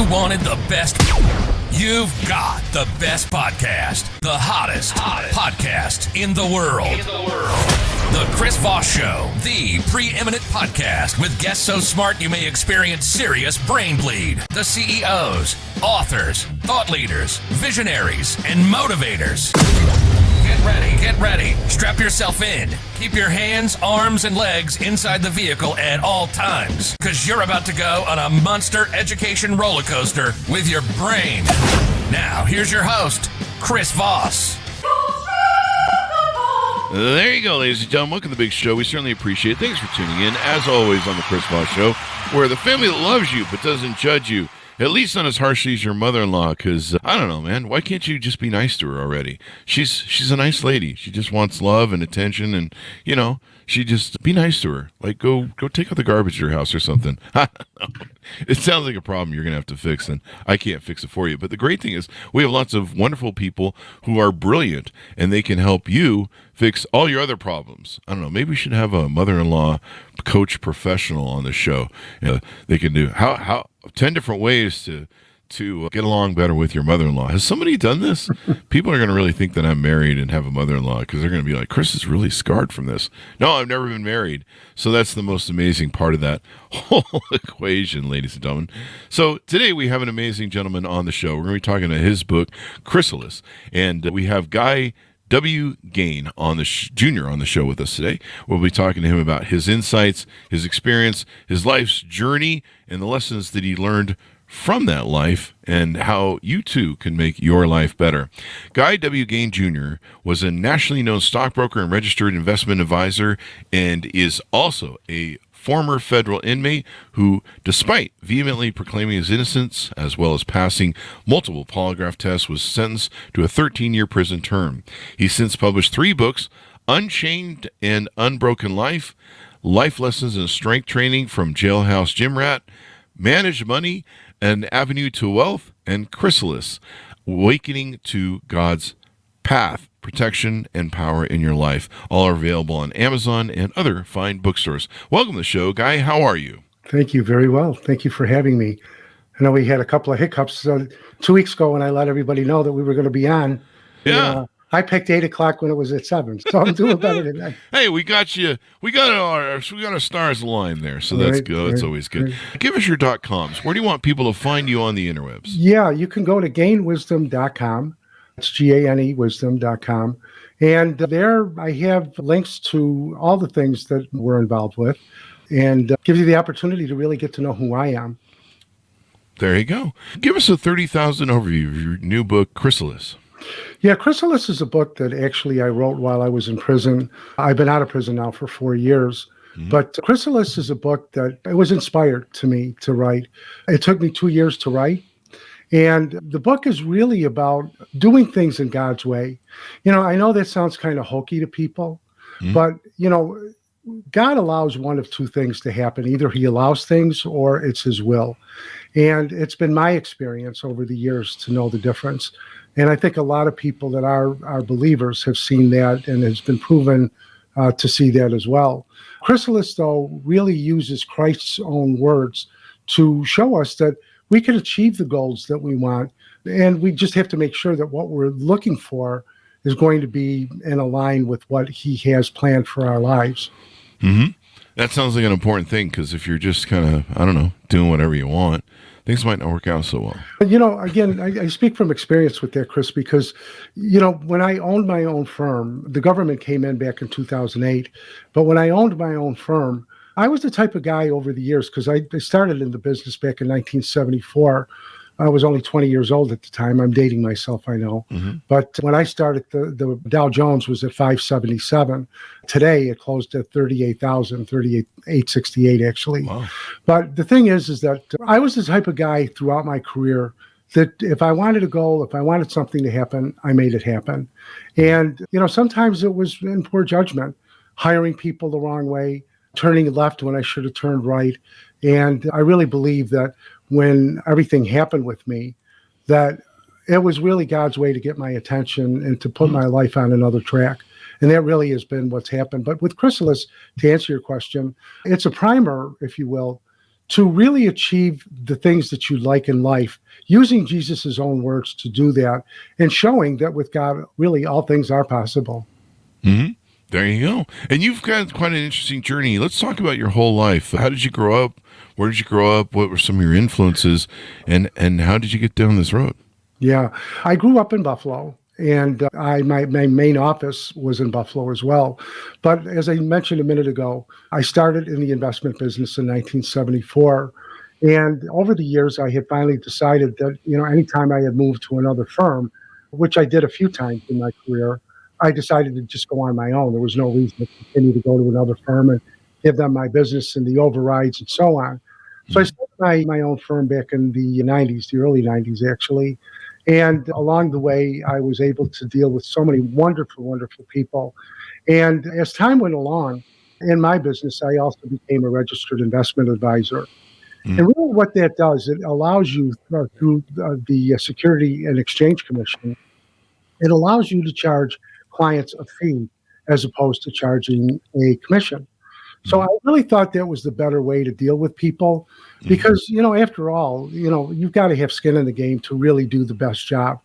You wanted the best. You've got the best podcast. The hottest podcast in the world. The Chris Voss Show, the preeminent podcast with guests so smart you may experience serious brain bleed. The CEOs, authors, thought leaders, visionaries, and motivators. Get ready. Strap yourself in. Keep your hands, arms, and legs inside the vehicle at all times, because you're about to go on a monster education roller coaster with your brain. Now, here's your host, Chris Voss. There you go, ladies and gentlemen. Welcome to the big show. We certainly appreciate it. Thanks for tuning in, as always, on the Chris Voss Show, where the family that loves you but doesn't judge you, at least not as harshly as your mother-in-law, because, I don't know, man, why can't you just be nice to her already? She's a nice lady. She just wants love and attention, and, you know, she just, be nice to her. Like, go take out the garbage at your house or something. It sounds like a problem you're going to have to fix, and I can't fix it for you. But the great thing is we have lots of wonderful people who are brilliant, and they can help you fix all your other problems. I don't know, maybe we should have a mother-in-law coach professional on the show. They can do 10 different ways to get along better with your mother-in-law. Has somebody done this? People are going to really think that I'm married and have a mother-in-law because they're going to be like, Chris is really scarred from this. No, I've never been married. So that's the most amazing part of that whole equation, ladies and gentlemen. So today we have an amazing gentleman on the show. We're going to be talking about his book, Chrysalis. And we have Guy W. Gane Jr. on the show with us today. We'll be talking to him about his insights, his experience, his life's journey, and the lessons that he learned from that life and how you too can make your life better. Guy W. Gane Jr. was a nationally known stockbroker and registered investment advisor and is also a former federal inmate who, despite vehemently proclaiming his innocence as well as passing multiple polygraph tests, was sentenced to a 13-year prison term. He's since published 3 books, Unchained and Unbroken Life, Life Lessons in Strength Training from Jailhouse Gym Rat, Managed Money, An Avenue to Wealth, and Chrysalis, Awakening to God's Path, Protection and Power in Your Life. All are available on Amazon and other fine bookstores. Welcome to the show, Guy. How are you? Thank you very well. Thank you for having me. I know we had a couple of hiccups 2 weeks ago when I let everybody know that we were going to be on. Yeah. And, I picked 8 o'clock when it was at 7, so I'm doing better than that. Hey, we got you. We got our stars aligned there, so that's good. That's always good. Give us your .coms. Where do you want people to find you on the interwebs? Yeah, you can go to ganewisdom.com. It's GANE wisdom.com. And there I have links to all the things that we're involved with and gives you the opportunity to really get to know who I am. There you go. Give us a 30,000 overview of your new book, Chrysalis. Yeah, Chrysalis is a book that actually I wrote while I was in prison. I've been out of prison now for 4 years. Mm-hmm. But Chrysalis is a book that it was inspired to me to write. It took me 2 years to write. And the book is really about doing things in God's way. You know, I know that sounds kind of hokey to people, but, you know, God allows one of 2 things to happen. Either he allows things or it's his will. And it's been my experience over the years to know the difference. And I think a lot of people that are believers have seen that, and it's been proven to see that as well. Chrysalis, though, really uses Christ's own words to show us that we can achieve the goals that we want, and we just have to make sure that what we're looking for is going to be in line with what he has planned for our lives. Mm-hmm. That sounds like an important thing, because if you're just kind of, I don't know, doing whatever you want, things might not work out so well. You know, again, I speak from experience with that, Chris, because, you know, when I owned my own firm, the government came in back in 2008. But when I owned my own firm, I was the type of guy over the years, because I started in the business back in 1974. I was only 20 years old at the time. I'm dating myself, I know. Mm-hmm. But when I started, the Dow Jones was at 577. Today, it closed at 38,868, actually. Wow. But the thing is that I was the type of guy throughout my career that if I wanted a goal, if I wanted something to happen, I made it happen. And, you know, sometimes it was in poor judgment, hiring people the wrong way, turning left when I should have turned right. And I really believe that when everything happened with me, that it was really God's way to get my attention and to put my life on another track. And that really has been what's happened. But with Chrysalis, to answer your question, it's a primer, if you will, to really achieve the things that you like in life, using Jesus's own words to do that, and showing that with God, really all things are possible. Mm-hmm. There you go. And you've got quite an interesting journey. Let's talk about your whole life. How did you grow up? Where did you grow up? What were some of your influences? And how did you get down this road? Yeah, I grew up in Buffalo, and my main office was in Buffalo as well. But as I mentioned a minute ago, I started in the investment business in 1974. And over the years, I had finally decided that, anytime I had moved to another firm, which I did a few times in my career, I decided to just go on my own. There was no reason to continue to go to another firm and give them my business and the overrides and so on. So I started my own firm back in the 90s, the early 90s, actually. And along the way, I was able to deal with so many wonderful, wonderful people. And as time went along in my business, I also became a registered investment advisor. And really what that does, it allows you through the Security and Exchange Commission, it allows you to charge clients a fee as opposed to charging a commission. So I really thought that was the better way to deal with people because, after all, you've got to have skin in the game to really do the best job.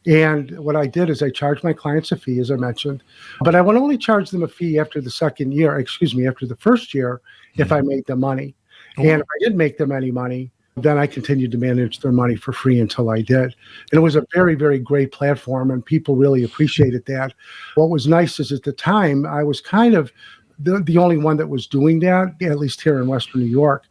And what I did is I charged my clients a fee, as I mentioned, but I would only charge them a fee after the first year, if I made them money. And if I didn't make them any money, then I continued to manage their money for free until I did. And it was a very, very great platform, and people really appreciated that. What was nice is at the time, I was kind of the only one that was doing that, at least here in Western New York.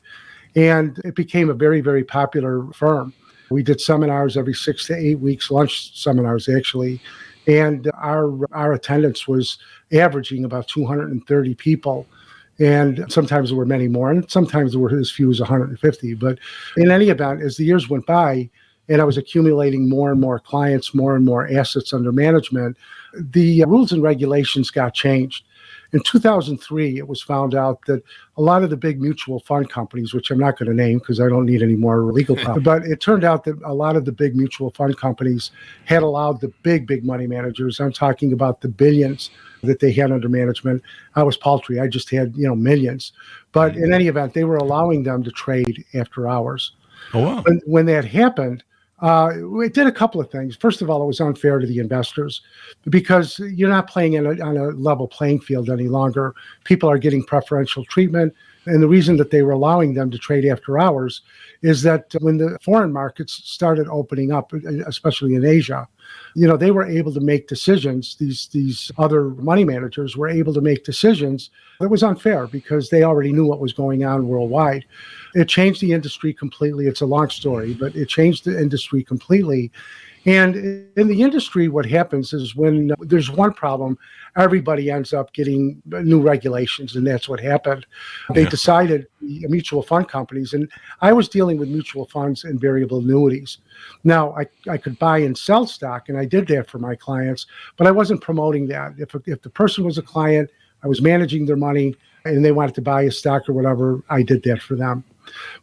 And it became a very, very popular firm. We did seminars every 6 to 8 weeks, lunch seminars actually. And our attendance was averaging about 230 people. And sometimes there were many more, and sometimes there were as few as 150. But in any event, as the years went by, and I was accumulating more and more clients, more and more assets under management, the rules and regulations got changed. In 2003, it was found out that a lot of the big mutual fund companies, which I'm not going to name because I don't need any more legal problems, but it turned out that a lot of the big mutual fund companies had allowed the big money managers, I'm talking about the billions that they had under management. I was paltry. I just had, millions. But in any event, they were allowing them to trade after hours. Oh, wow. When that happened, it did a couple of things. First of all, it was unfair to the investors because you're not playing on a level playing field any longer. People are getting preferential treatment. And the reason that they were allowing them to trade after hours is that when the foreign markets started opening up, especially in Asia, they were able to make decisions. These other money managers were able to make decisions that was unfair because they already knew what was going on worldwide. It changed the industry completely. It's a long story, but it changed the industry completely. And in the industry, what happens is when there's one problem, everybody ends up getting new regulations, and that's what happened. They decided, the mutual fund companies, and I was dealing with mutual funds and variable annuities. Now, I could buy and sell stock, and I did that for my clients, but I wasn't promoting that. If the person was a client, I was managing their money, and they wanted to buy a stock or whatever, I did that for them.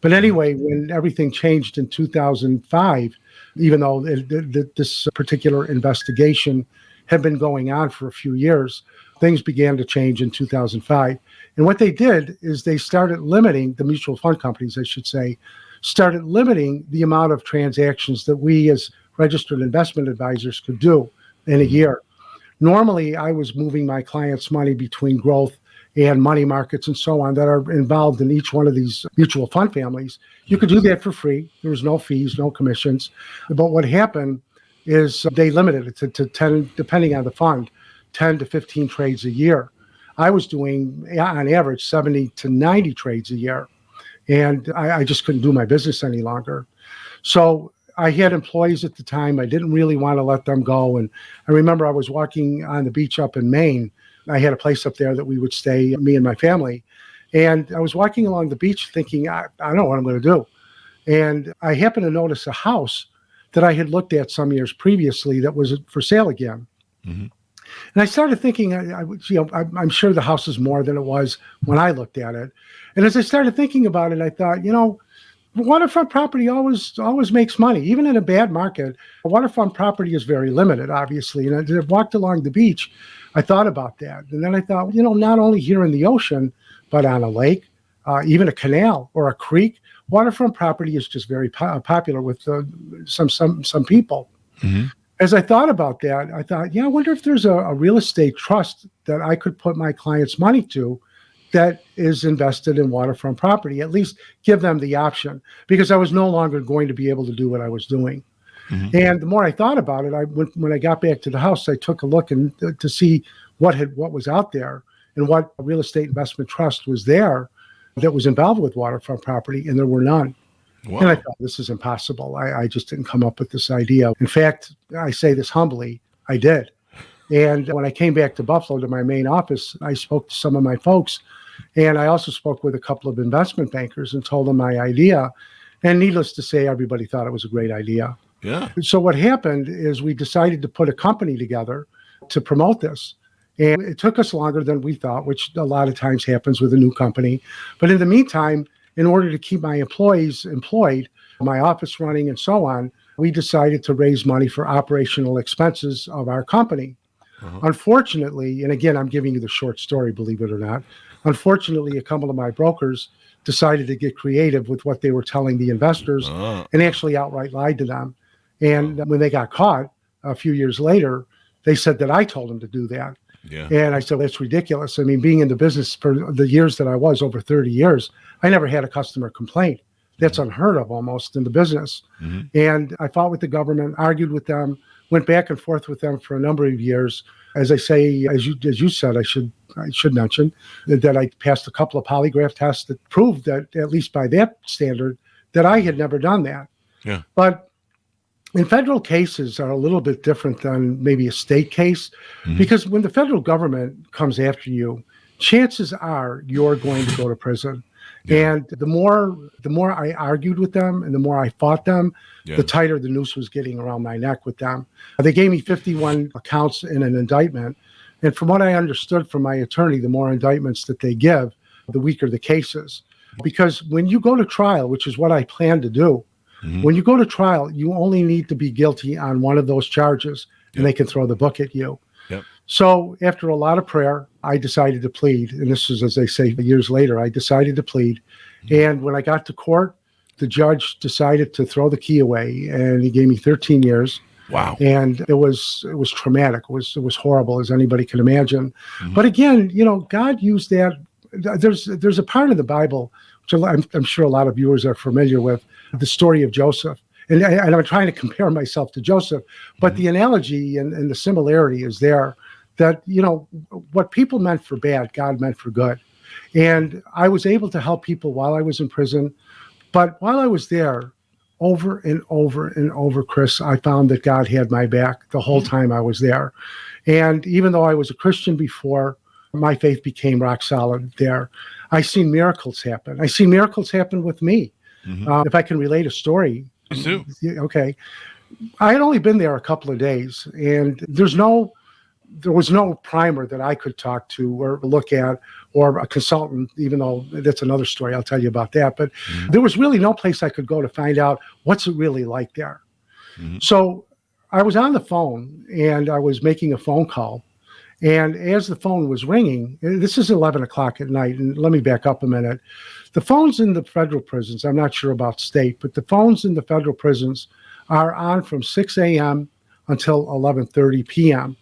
But anyway, when everything changed in 2005, even though this particular investigation had been going on for a few years, things began to change in 2005. And what they did is they started limiting, the mutual fund companies, I should say, started limiting the amount of transactions that we as registered investment advisors could do in a year. Normally, I was moving my clients' money between growth and money markets and so on that are involved in each one of these mutual fund families. You could do that for free. There was no fees, no commissions. But what happened is they limited it to 10, depending on the fund, 10 to 15 trades a year. I was doing, on average, 70 to 90 trades a year. And I just couldn't do my business any longer. So I had employees at the time. I didn't really want to let them go. And I remember I was walking on the beach up in Maine. I had a place up there that we would stay, me and my family. And I was walking along the beach thinking, I don't know what I'm going to do. And I happened to notice a house that I had looked at some years previously that was for sale again. Mm-hmm. And I started thinking, I'm sure the house is more than it was when I looked at it. And as I started thinking about it, I thought, waterfront property always makes money. Even in a bad market, a waterfront property is very limited, obviously. And as I walked along the beach, I thought about that. And then I thought, not only here in the ocean, but on a lake, even a canal or a creek waterfront property is just very popular with some people. Mm-hmm. As I thought about that, I thought, I wonder if there's a real estate trust that I could put my clients' money to that is invested in waterfront property, at least give them the option, because I was no longer going to be able to do what I was doing. Mm-hmm. And the more I thought about it, when I got back to the house, I took a look to see what was out there and what real estate investment trust was there that was involved with waterfront property, and there were none. Wow. And I thought, this is impossible. I just didn't come up with this idea. In fact, I say this humbly, I did. And when I came back to Buffalo to my main office, I spoke to some of my folks, and I also spoke with a couple of investment bankers and told them my idea. And needless to say, everybody thought it was a great idea. Yeah. So what happened is we decided to put a company together to promote this. And it took us longer than we thought, which a lot of times happens with a new company. But in the meantime, in order to keep my employees employed, my office running and so on, we decided to raise money for operational expenses of our company. Uh-huh. Unfortunately, and again, I'm giving you the short story, believe it or not. Unfortunately, a couple of my brokers decided to get creative with what they were telling the investors and actually outright lied to them. And when they got caught a few years later, they said that I told them to do that. Yeah. And I said, that's ridiculous. I mean, being in the business for the years that I was, over 30 years, I never had a customer complaint. That's unheard of almost in the business. Mm-hmm. And I fought with the government, argued with them, went back and forth with them for a number of years. As I say, as you said, I should mention that I passed a couple of polygraph tests that proved that, at least by that standard, that I had never done that. Yeah. But in federal cases are a little bit different than maybe a state case, because when the federal government comes after you, chances are you're going to go to prison. Yeah. And the more I argued with them and the more I fought them, the tighter the noose was getting around my neck with them. They gave me 51 counts in an indictment. And from what I understood from my attorney, the more indictments that they give, the weaker the cases. Because when you go to trial, which is what I plan to do, when you go to trial, you only need to be guilty on one of those charges, and they can throw the book at you. Yep. So after a lot of prayer, I decided to plead. And this is, as they say, years later, I decided to plead. And when I got to court, the judge decided to throw the key away, and he gave me 13 years. Wow. And it was traumatic. It was horrible, as anybody can imagine. But again, God used that. There's a part of the Bible, which I'm sure a lot of viewers are familiar with, the story of Joseph. And I'm trying to compare myself to Joseph, but the analogy and the similarity is there, that, what people meant for bad, God meant for good. And I was able to help people while I was in prison. But while I was there, over and over and over, Chris, I found that God had my back the whole time I was there. And even though I was a Christian before, my faith became rock solid there. I seen miracles happen. I seen miracles happen with me. If I can relate a story. Please do. Okay. I had only been there a couple of days, and there was no primer that I could talk to or look at, or a consultant, even though that's another story. I'll tell you about that. But there was really no place I could go to find out what's it really like there. So I was on the phone, and I was making a phone call. And as the phone was ringing, this is 11 o'clock at night, and let me back up a minute. The phones in the federal prisons, I'm not sure about state, but the phones in the federal prisons are on from 6 a.m. until 11:30 p.m.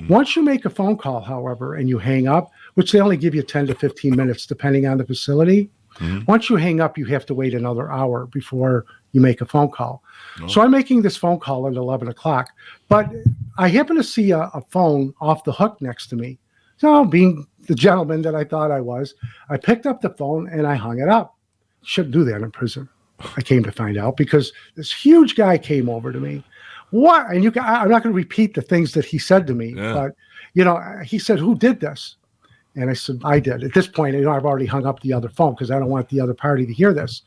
Once you make a phone call, however, and you hang up, which they only give you 10 to 15 minutes depending on the facility, once you hang up, you have to wait another hour before you make a phone call. So I'm making this phone call at 11 o'clock, but I happen to see a phone off the hook next to me. So being the gentleman that I thought I was, I picked up the phone and I hung it up. Shouldn't do that in prison, I came to find out, because this huge guy came over to me. What? And I'm not going to repeat the things that he said to me, but, he said, "Who did this?" And I said, "I did." At this point, I've already hung up the other phone because I don't want the other party to hear this.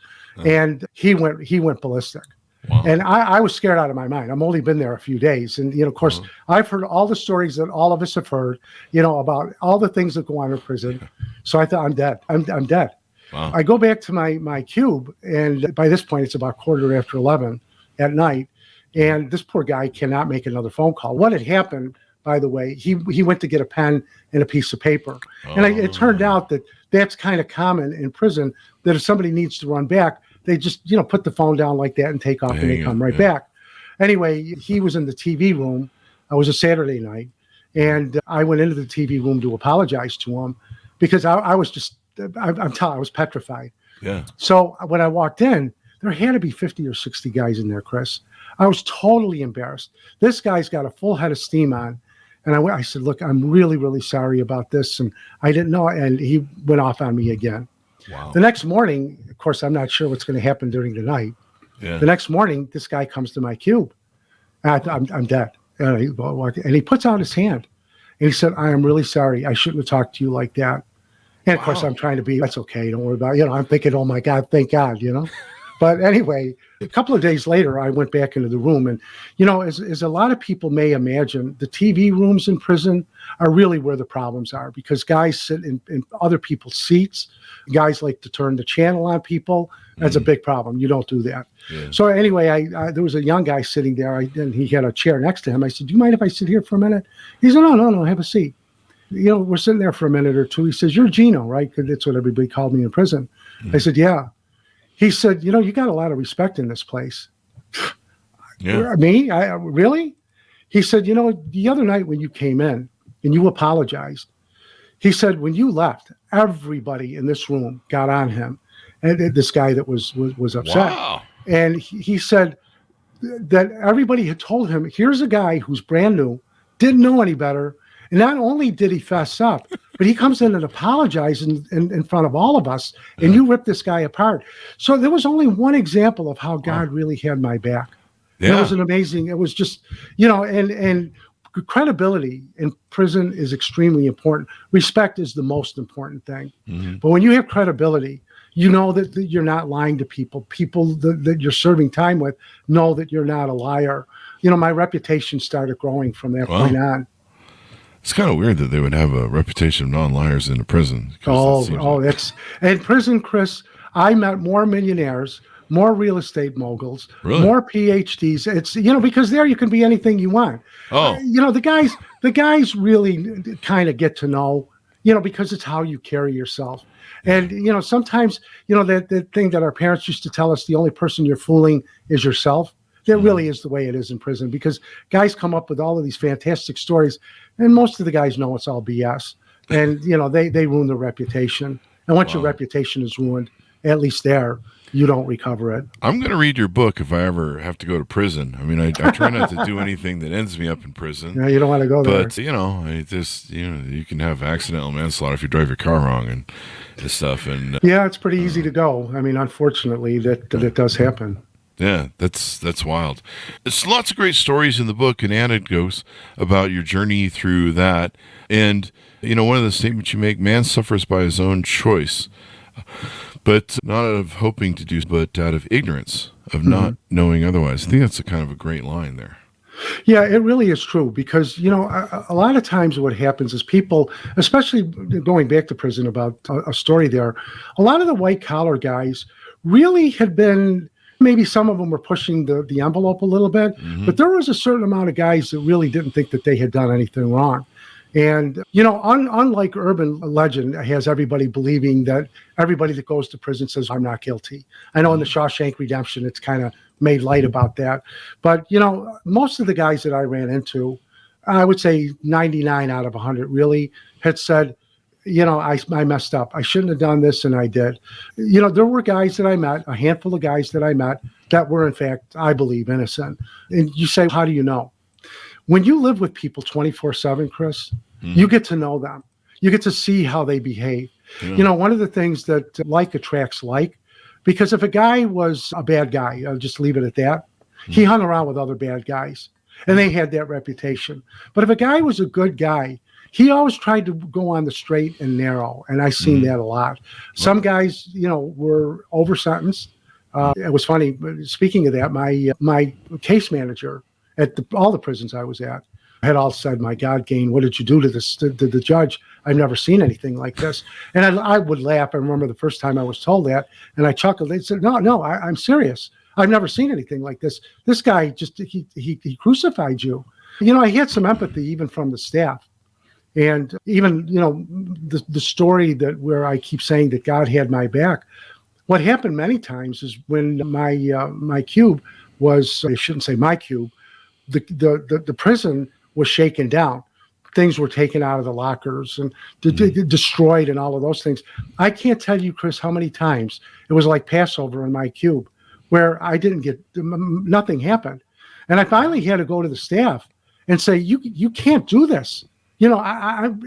And he went ballistic. Wow. And I was scared out of my mind. I've only been there a few days. And, of course, I've heard all the stories that all of us have heard, about all the things that go on in prison. So I thought, I'm dead. I'm dead. Wow. I go back to my cube, and by this point, it's about 11:15 at night. And this poor guy cannot make another phone call. What had happened, by the way, he went to get a pen and a piece of paper. And it turned out that that's kind of common in prison, that if somebody needs to run back, they just, put the phone down like that and take off, and they come right back. Anyway, he was in the TV room. It was a Saturday night, and I went into the TV room to apologize to him because I was just, I was petrified. Yeah. So when I walked in, there had to be 50 or 60 guys in there, Chris. I was totally embarrassed. This guy's got a full head of steam on. And I said, look, I'm really, really sorry about this. And I didn't know. And he went off on me again. Wow. The next morning, of course, I'm not sure what's going to happen during the night. Yeah. The next morning, this guy comes to my cube. I'm dead. And he puts out his hand. And he said, I am really sorry. I shouldn't have talked to you like that. And of course, I'm trying to be, that's okay. Don't worry about it. I'm thinking, oh my God, thank God, But anyway, a couple of days later, I went back into the room. And, as a lot of people may imagine, the TV rooms in prison are really where the problems are because guys sit in other people's seats. Guys like to turn the channel on people. That's a big problem. You don't do that. Yeah. So anyway, there was a young guy sitting there, and he had a chair next to him. I said, do you mind if I sit here for a minute? He said, no, have a seat. We're sitting there for a minute or two. He says, you're Gino, right? Because that's what everybody called me in prison. I said, yeah. He said, you got a lot of respect in this place. Yeah. Me? Really? He said, the other night when you came in and you apologized, he said, when you left, everybody in this room got on him. And this guy that was upset. Wow. And he said that everybody had told him, here's a guy who's brand new, didn't know any better. And not only did he fess up, but he comes in and apologizes in front of all of us, and you rip this guy apart. So there was only one example of how God really had my back. Yeah. It was it was just, and credibility in prison is extremely important. Respect is the most important thing. Mm-hmm. But when you have credibility, that you're not lying to people. People that you're serving time with know that you're not a liar. My reputation started growing from that point on. It's kind of weird that they would have a reputation of non-liars in a prison. That's in prison, Chris. I met more millionaires, more real estate moguls, more PhDs. It's because there you can be anything you want. Oh, the guys really kind of get to know, because it's how you carry yourself. And sometimes that thing that our parents used to tell us: the only person you're fooling is yourself. That really is the way it is in prison, because guys come up with all of these fantastic stories, and most of the guys know it's all BS. And, they ruin their reputation. And once your reputation is ruined, at least there, you don't recover it. I'm going to read your book if I ever have to go to prison. I mean, I try not to do anything that ends me up in prison. No, you don't want to go there. But, you can have accidental manslaughter if you drive your car wrong and stuff. And yeah, it's pretty easy to go. I mean, unfortunately, that does happen. Yeah, that's wild. There's lots of great stories in the book and anecdotes about your journey through that. And, one of the statements you make, man suffers by his own choice, but not out of hoping to do, but out of ignorance of not knowing otherwise. I think that's a kind of a great line there. Yeah, it really is true, because, a lot of times what happens is people, especially going back to prison about a story there, a lot of the white collar guys really had been, maybe some of them were pushing the envelope a little bit, but there was a certain amount of guys that really didn't think that they had done anything wrong. And, unlike urban legend has everybody believing that everybody that goes to prison says, I'm not guilty. I know in the Shawshank Redemption, it's kind of made light about that. But, most of the guys that I ran into, I would say 99 out of 100 really had said, I messed up. I shouldn't have done this, and I did. There were guys that I met, a handful of guys that I met, that were, in fact, I believe, innocent. And you say, how do you know? When you live with people 24/7, Chris, you get to know them. You get to see how they behave. Yeah. One of the things that like attracts like, because if a guy was a bad guy, I'll just leave it at that, he hung around with other bad guys, and they had that reputation. But if a guy was a good guy, he always tried to go on the straight and narrow, and I've seen that a lot. Some guys, were over sentenced. It was funny. Speaking of that, my case manager at all the prisons I was at had all said, "My God, Gane, what did you do to the judge? I've never seen anything like this." And I would laugh. I remember the first time I was told that, and I chuckled. They said, "No, I'm serious. I've never seen anything like this. This guy just he crucified you." I had some empathy even from the staff. And even, the story where I keep saying that God had my back, What happened many times is when my cube was, I shouldn't say my cube, the prison was shaken down. Things were taken out of the lockers and destroyed and all of those things. I can't tell you, Chris, how many times it was like Passover in my cube where I didn't get, nothing happened. And I finally had to go to the staff and say, you can't do this. You know,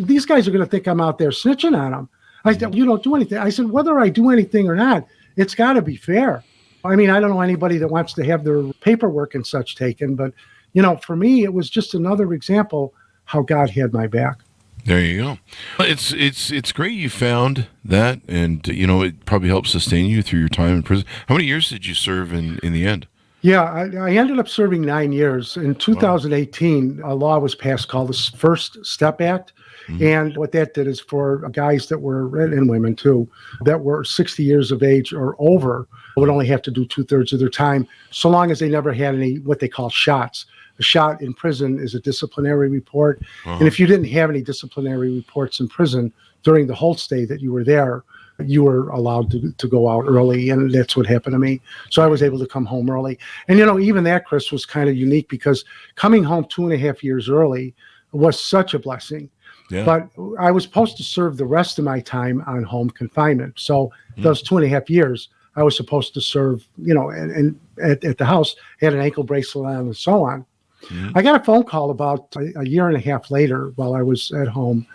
these guys are going to think I'm out there snitching on them. I said, you don't do anything. I said, whether I do anything or not, it's got to be fair. I mean, I don't know anybody that wants to have their paperwork and such taken, but, you know, for me, it was just another example how God had my back. There you go. It's great you found that, and, you know, it probably helped sustain you through your time in prison. How many years did you serve in the end? Yeah, I ended up serving 9 years. In 2018, a law was passed called the First Step Act. Mm-hmm. And what that did is for guys that were, and women too, that were 60 years of age or over, would only have to do 2/3 of their time, so long as they never had any, what they call shots. A shot in prison is a disciplinary report. Uh-huh. And if you didn't have any disciplinary reports in prison during the whole stay that you were there, you were allowed to go out early, and that's what happened to me. So I was able to come home early. And, you know, even that, Chris, was kind of unique because coming home 2.5 years early was such a blessing. Yeah. But I was supposed to serve the rest of my time on home confinement. So those 2.5 years, I was supposed to serve, you know, and at the house, had an ankle bracelet on and so on. Mm-hmm. I got a phone call about a year and a half later while I was at home.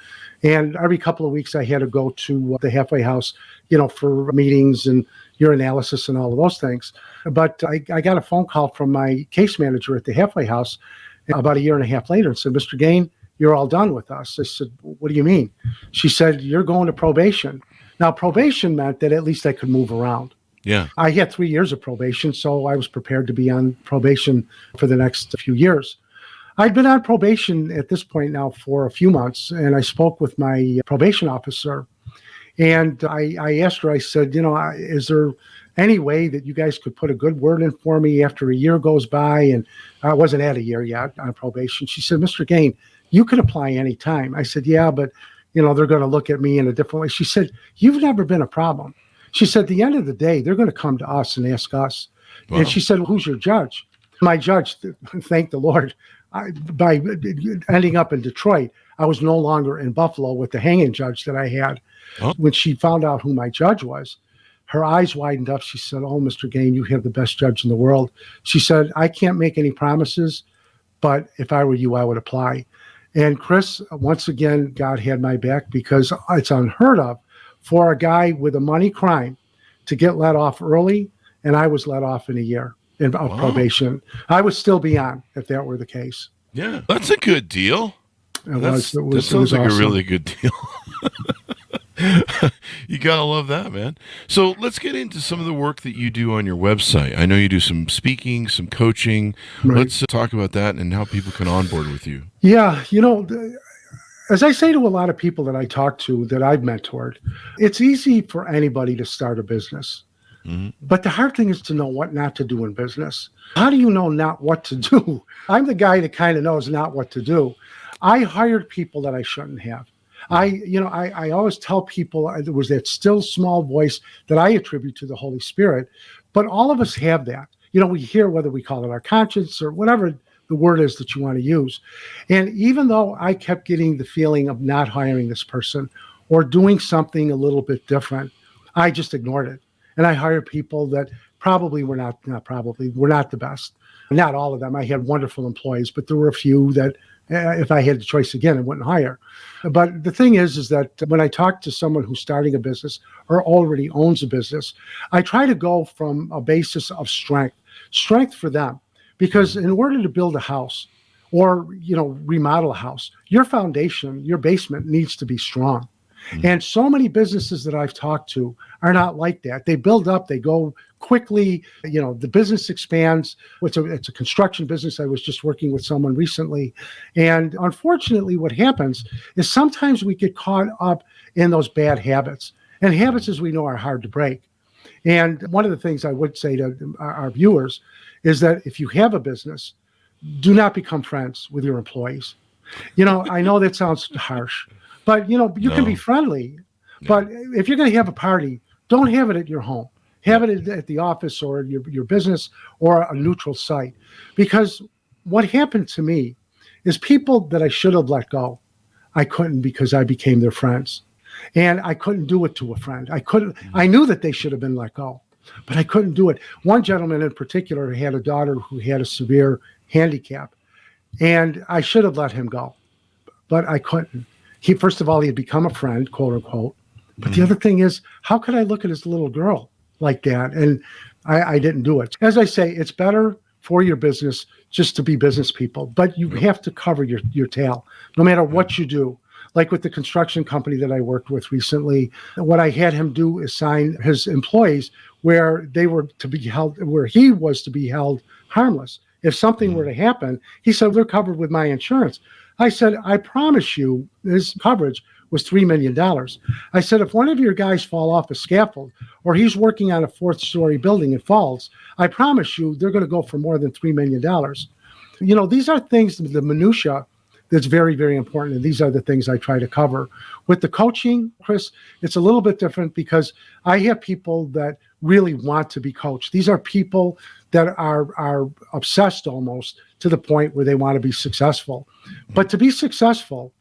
And every couple of weeks I had to go to the halfway house, you know, for meetings and urinalysis and all of those things. But I got a phone call from my case manager at the halfway house about a year and a half later and said, Mr. Gane, you're all done with us. I said, what do you mean? She said, you're going to probation. Now, probation meant that at least I could move around. Yeah. I had 3 years of probation, so I was prepared to be on probation for the next few years. I'd been on probation at this point now for a few months, and I spoke with my probation officer, and I asked her, I said, you know, is there any way that you guys could put a good word in for me after a year goes by? And I wasn't at a year yet on probation. She said, Mr. Gane, you can apply anytime. I said, yeah, but, you know, they're going to look at me in a different way. She said, you've never been a problem. She said, at the end of the day, they're going to come to us and ask us. Wow. And she said, well, who's your judge? My judge, thank the Lord, by ending up in Detroit, I was no longer in Buffalo with the hanging judge that I had. Oh. When she found out who my judge was, her eyes widened up. She said, oh, Mr. Gane, you have the best judge in the world. She said, I can't make any promises, but if I were you, I would apply. And Chris, once again, God had my back because it's unheard of for a guy with a money crime to get let off early, and I was let off in a year of probation. I would still be on if that were the case. Yeah, that's a good deal. That sounds like awesome. A really good deal. You gotta love that, man. So let's get into some of the work that you do on your website. I know you do some speaking, some coaching. Right. Let's talk about that and how people can onboard with you. Yeah, you know, as I say to a lot of people that I talk to that I've mentored, it's easy for anybody to start a business. Mm-hmm. But the hard thing is to know what not to do in business. How do you know not what to do? I'm the guy that kind of knows not what to do. I hired people that I shouldn't have. I always tell people there was that still small voice that I attribute to the Holy Spirit, but all of us have that. You know, we hear whether we call it our conscience or whatever the word is that you want to use. And even though I kept getting the feeling of not hiring this person or doing something a little bit different, I just ignored it. And I hired people that probably were not the best. Not all of them. I had wonderful employees, but there were a few that if I had the choice again, I wouldn't hire. But the thing is that when I talk to someone who's starting a business or already owns a business, I try to go from a basis of strength for them. Because in order to build a house or, you know, remodel a house, your foundation, your basement needs to be strong. Mm-hmm. And so many businesses that I've talked to are not like that. They build up, they go quickly, you know, the business expands. It's a construction business. I was just working with someone recently. And unfortunately, what happens is sometimes we get caught up in those bad habits. And habits, as we know, are hard to break. And one of the things I would say to our viewers is that if you have a business, do not become friends with your employees. You know, I know that sounds harsh, but, you know, you can be friendly. But if you're going to have a party, don't have it at your home. Have it at the office or your business or a neutral site. Because what happened to me is people that I should have let go, I couldn't because I became their friends. And I couldn't do it to a friend. I knew that they should have been let go, but I couldn't do it. One gentleman in particular had a daughter who had a severe handicap, and I should have let him go, but I couldn't. First of all, he had become a friend, quote unquote. But the other thing is, how could I look at his little girl like that? And I didn't do it. As I say, it's better for your business just to be business people, but you have to cover your tail no matter what you do. Like with the construction company that I worked with recently, what I had him do is sign his employees where they were to be held, where he was to be held harmless. If something were to happen, he said, they're covered with my insurance. I said, I promise you, his coverage was $3 million. I said, if one of your guys fall off a scaffold or he's working on a 4th-story building and falls, I promise you they're going to go for more than $3 million. You know, these are things, the minutia, that's very, very important. And these are the things I try to cover. With the coaching, Chris, it's a little bit different because I have people that really want to be coached. These are people that are obsessed almost to the point where they want to be successful. But to be successful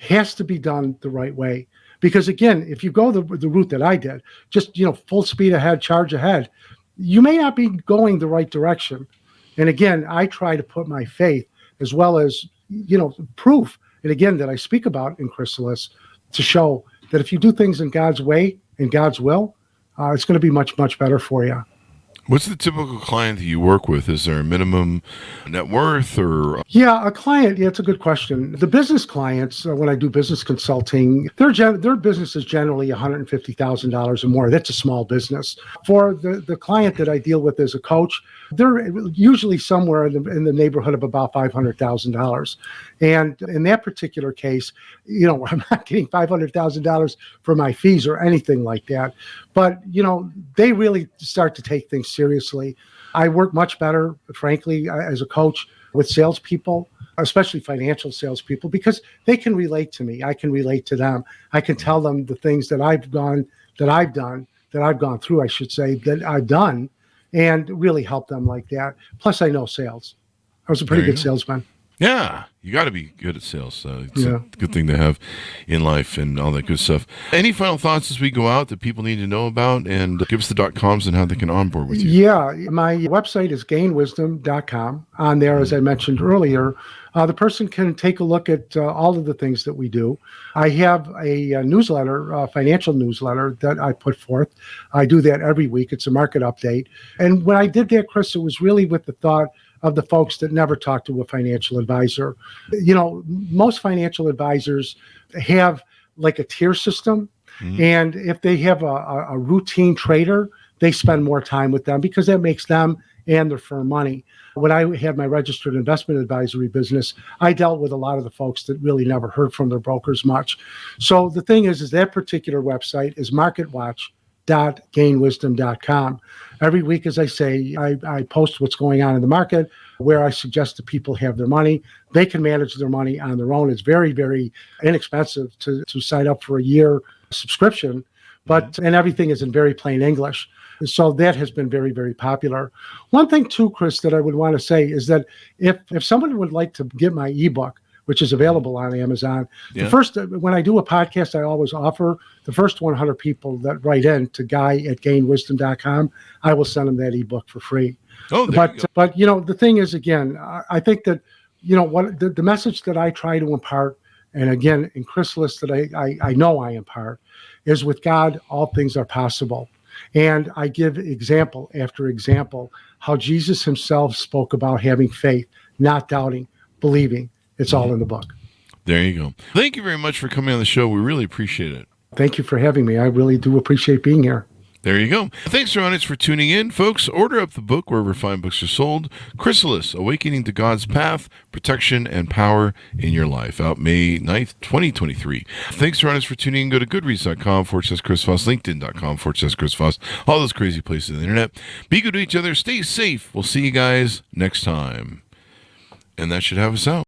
has to be done the right way. Because again, if you go the route that I did, just, full speed ahead, charge ahead, you may not be going the right direction. And again, I try to put my faith as well as proof, and again, that I speak about in Chrysalis, to show that if you do things in God's way, in God's will, it's going to be much, much better for you. What's the typical client that you work with? Is there a minimum net worth or? Yeah, a client. Yeah, it's a good question. The business clients, when I do business consulting, their business is generally $150,000 or more. That's a small business. For the client that I deal with as a coach, they're usually somewhere in the neighborhood of about $500,000. And in that particular case, I'm not getting $500,000 for my fees or anything like that. But, they really start to take things seriously. I work much better, frankly, as a coach with salespeople, especially financial salespeople, because they can relate to me. I can relate to them. I can tell them the things that I've gone through, I should say, that I've done, and really help them like that. Plus, I know sales. I was a pretty good salesman. Yeah, you got to be good at sales. So it's a good thing to have in life and all that good stuff. Any final thoughts as we go out that people need to know about? And give us the .coms and how they can onboard with you. Yeah, my website is ganewisdom.com. On there, as I mentioned earlier, the person can take a look at all of the things that we do. I have a newsletter, a financial newsletter that I put forth. I do that every week. It's a market update. And when I did that, Chris, it was really with the thought of the folks that never talk to a financial advisor. Most financial advisors have like a tier system. And if they have a routine trader, they spend more time with them because that makes them and their firm money. When I had my registered investment advisory business, I dealt with a lot of the folks that really never heard from their brokers much. So the thing is that particular website is marketwatch.ganewisdom.com. Every week, as I say, I post what's going on in the market, where I suggest that people have their money. They can manage their money on their own. It's very, very inexpensive to sign up for a year subscription, and everything is in very plain English. So that has been very, very popular. One thing too, Chris, that I would want to say is that if someone would like to get my ebook, which is available on Amazon. The first, when I do a podcast, I always offer the first 100 people that write in to guy@ganewisdom.com, I will send them that ebook for free. Oh, but the thing is, again, I think that, what the message that I try to impart, and again, in Chrysalis that I know I impart, is with God, all things are possible. And I give example after example how Jesus himself spoke about having faith, not doubting, believing. It's all in the book. There you go. Thank you very much for coming on the show. We really appreciate it. Thank you for having me. I really do appreciate being here. There you go. Thanks, audience, for tuning in. Folks, order up the book wherever fine books are sold. Chrysalis, Awakening to God's Path, Protection, and Power in Your Life. Out May 9th, 2023. Thanks, audience, for tuning in. Go to goodreads.com/Chris Voss, LinkedIn.com/Chris Voss, all those crazy places on the internet. Be good to each other. Stay safe. We'll see you guys next time. And that should have us out.